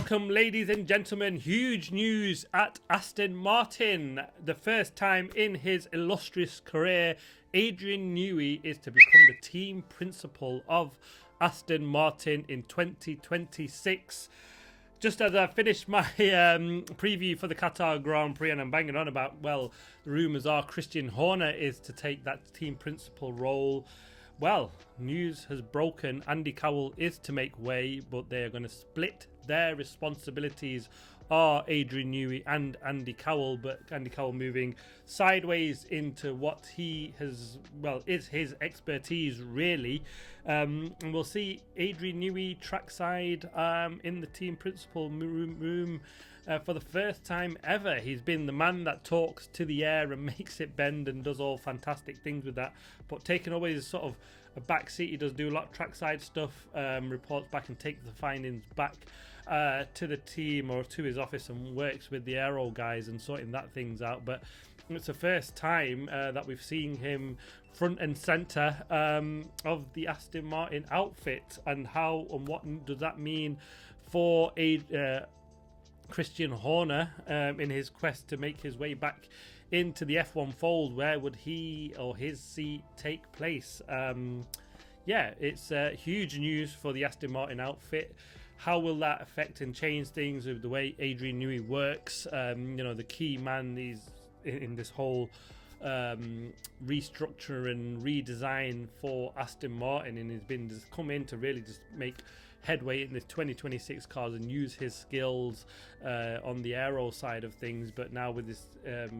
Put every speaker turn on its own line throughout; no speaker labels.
Welcome, ladies and gentlemen. Huge news at Aston Martin. The first time in his illustrious career, Adrian Newey is to become the team principal of Aston Martin in 2026. Just as I finished my preview for the Qatar Grand Prix, and I'm banging on about, well, the rumours are Christian Horner is to take that team principal role. Well, news has broken. Andy Cowell is to make way, but they're going to split their responsibilities. Are Adrian Newey and Andy Cowell, but Andy Cowell moving sideways into what he has, well, is his expertise really. And we'll see Adrian Newey trackside in the team principal room for the first time ever. He's been the man that talks to the air and makes it bend and does all fantastic things with that, but taking always sort of a back seat. He does do a lot of trackside stuff, reports back and takes the findings back to the team or to his office and works with the aero guys and sorting that things out. But it's the first time that we've seen him front and center of the Aston Martin outfit. And how and what does that mean for Christian Horner in his quest to make his way back into the F1 fold? Where would he or his seat take place? Yeah, it's huge news for the Aston Martin outfit. How will that affect and change things with the way Adrian Newey works? The key man is in this whole restructure and redesign for Aston Martin, and he's been just come in to really just make headway in the 2026 cars and use his skills on the aero side of things. But now with his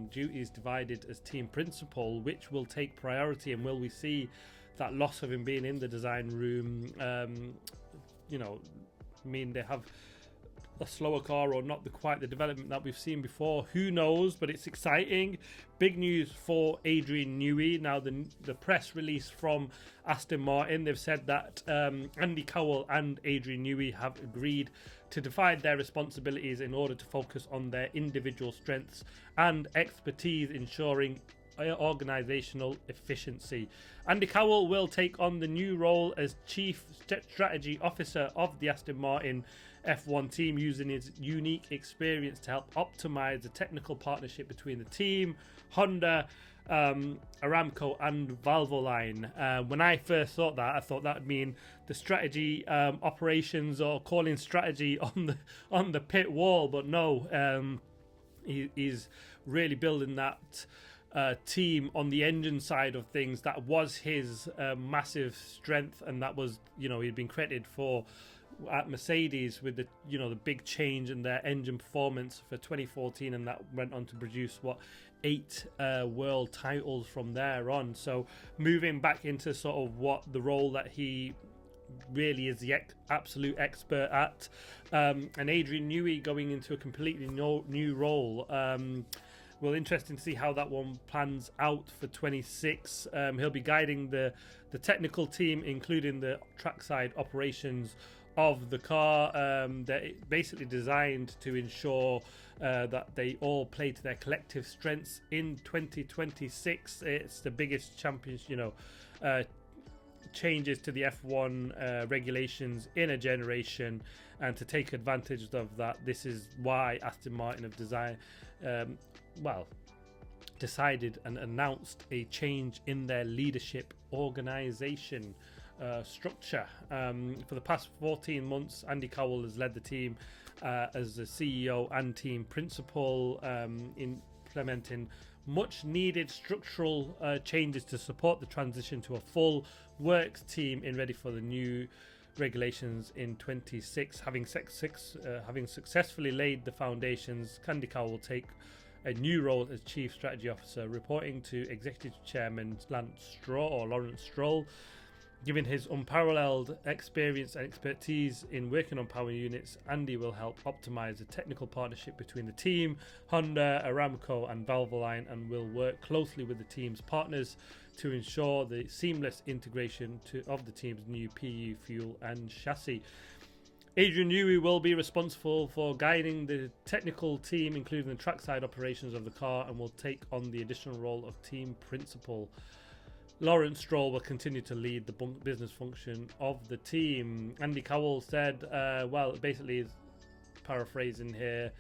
duties divided as team principal, which will take priority, and will we see that loss of him being in the design room mean they have a slower car or not quite the development that we've seen before? Who knows, but it's exciting. Big news for Adrian Newey. Now the press release from Aston Martin, they've said that Andy Cowell and Adrian Newey have agreed to divide their responsibilities in order to focus on their individual strengths and expertise, ensuring organizational efficiency. Andy Cowell will take on the new role as Chief Strategy Officer of the Aston Martin F1 team, using his unique experience to help optimize the technical partnership between the team, Honda, Aramco and Valvoline. When I first thought that, I thought that would mean the strategy operations or calling strategy on the pit wall, but no, he's really building that team on the engine side of things. That was his massive strength, and that was, he'd been credited for at Mercedes with the big change in their engine performance for 2014, and that went on to produce 8 world titles from there on. So moving back into sort of what the role that he really is the absolute expert at, and Adrian Newey going into a completely new role. Well, interesting to see how that one plans out for 26. He'll be guiding the technical team, including the trackside operations of the car. They're basically designed to ensure that they all play to their collective strengths in 2026. It's the biggest changes to the F1 regulations in a generation, and to take advantage of that, this is why Aston Martin have decided and announced a change in their leadership organization structure. For the past 14 months, Andy Cowell has led the team as the CEO and team principal, implementing much needed structural changes to support the transition to a full works team in ready for the new regulations in 26. Having successfully laid the foundations, Andy Cowell will take a new role as Chief Strategy Officer, reporting to Executive Chairman Lawrence Stroll. Given his unparalleled experience and expertise in working on power units, Andy will help optimize the technical partnership between the team, Honda, Aramco and Valvoline, and will work closely with the team's partners to ensure the seamless integration of the team's new PU fuel and chassis. Adrian Newey will be responsible for guiding the technical team, including the trackside operations of the car, and will take on the additional role of team principal. Lawrence Stroll will continue to lead the business function of the team. Andy Cowell said, basically his paraphrasing here.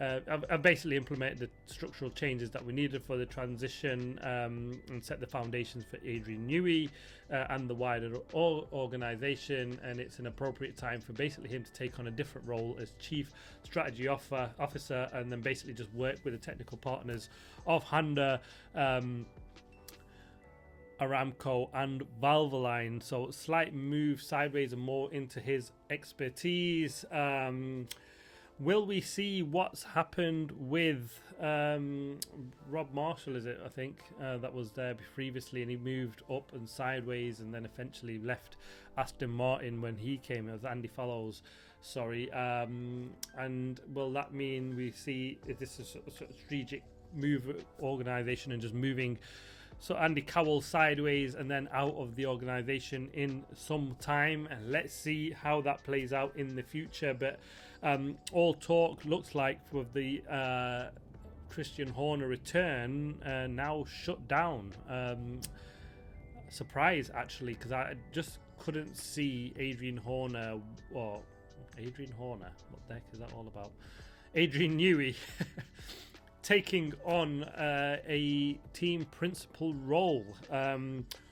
I've basically implemented the structural changes that we needed for the transition, and set the foundations for Adrian Newey and the wider organization, and it's an appropriate time for basically him to take on a different role as Chief Strategy Officer, and then basically just work with the technical partners of Honda, Aramco and Valvoline. So slight move sideways and more into his expertise. Will we see what's happened with Rob Marshall, is it, I think, that was there previously, and he moved up and sideways and then eventually left Aston Martin when he came. It was Andy Fallows, sorry. And will that mean we see if this is a sort of strategic move organisation and just moving so Andy Cowell sideways and then out of the organisation in some time? And let's see how that plays out in the future. But all talk looks like with the Christian Horner return now shut down. Surprise, actually, because I just couldn't see Adrian Horner, what the heck is that all about? Adrian Newey taking on a team principal role.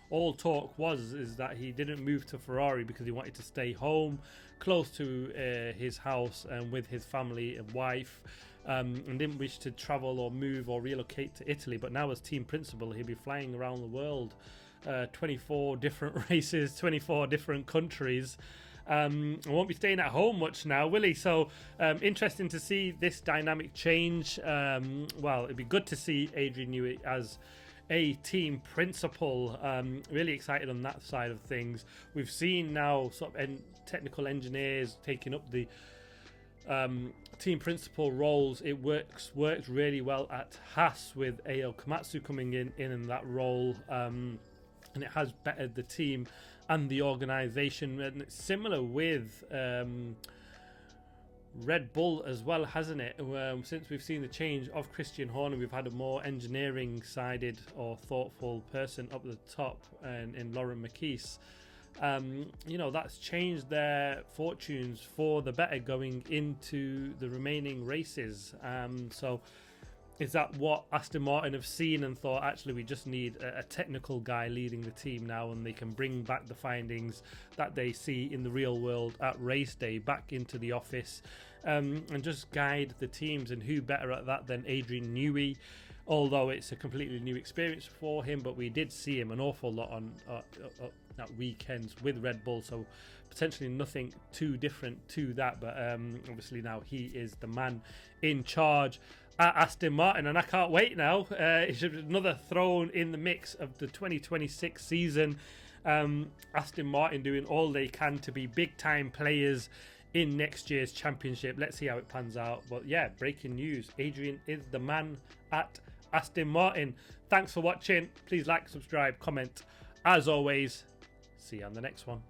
All talk is that he didn't move to Ferrari because he wanted to stay home, close to his house and with his family and wife, and didn't wish to travel or move or relocate to Italy. But now as team principal, he'll be flying around the world, 24 different races, 24 different countries. Won't be staying at home much now, will he? So interesting to see this dynamic change. Well, it'd be good to see Adrian Newey as a team principal. Really excited on that side of things. We've seen now sort of technical engineers taking up the team principal roles. It worked really well at Haas with Ao Komatsu coming in that role, and it has bettered the team and the organisation. And it's similar with Red Bull as well, hasn't it? Since we've seen the change of Christian Horner, we've had a more engineering sided or thoughtful person up the top, and in Lauren McKees. That's changed their fortunes for the better going into the remaining races. So is that what Aston Martin have seen and thought, actually, we just need a technical guy leading the team now, and they can bring back the findings that they see in the real world at race day back into the office, and just guide the teams? And who better at that than Adrian Newey? Although it's a completely new experience for him, but we did see him an awful lot on at weekends with Red Bull, so potentially nothing too different to that. But obviously now he is the man in charge at Aston Martin, and I can't wait now. It's another thrown in the mix of the 2026 season. Aston Martin doing all they can to be big time players in next year's championship. Let's see how it pans out. But yeah, breaking news, Adrian is the man at Aston Martin. Thanks for watching. Please like, subscribe, comment. As always, see you on the next one.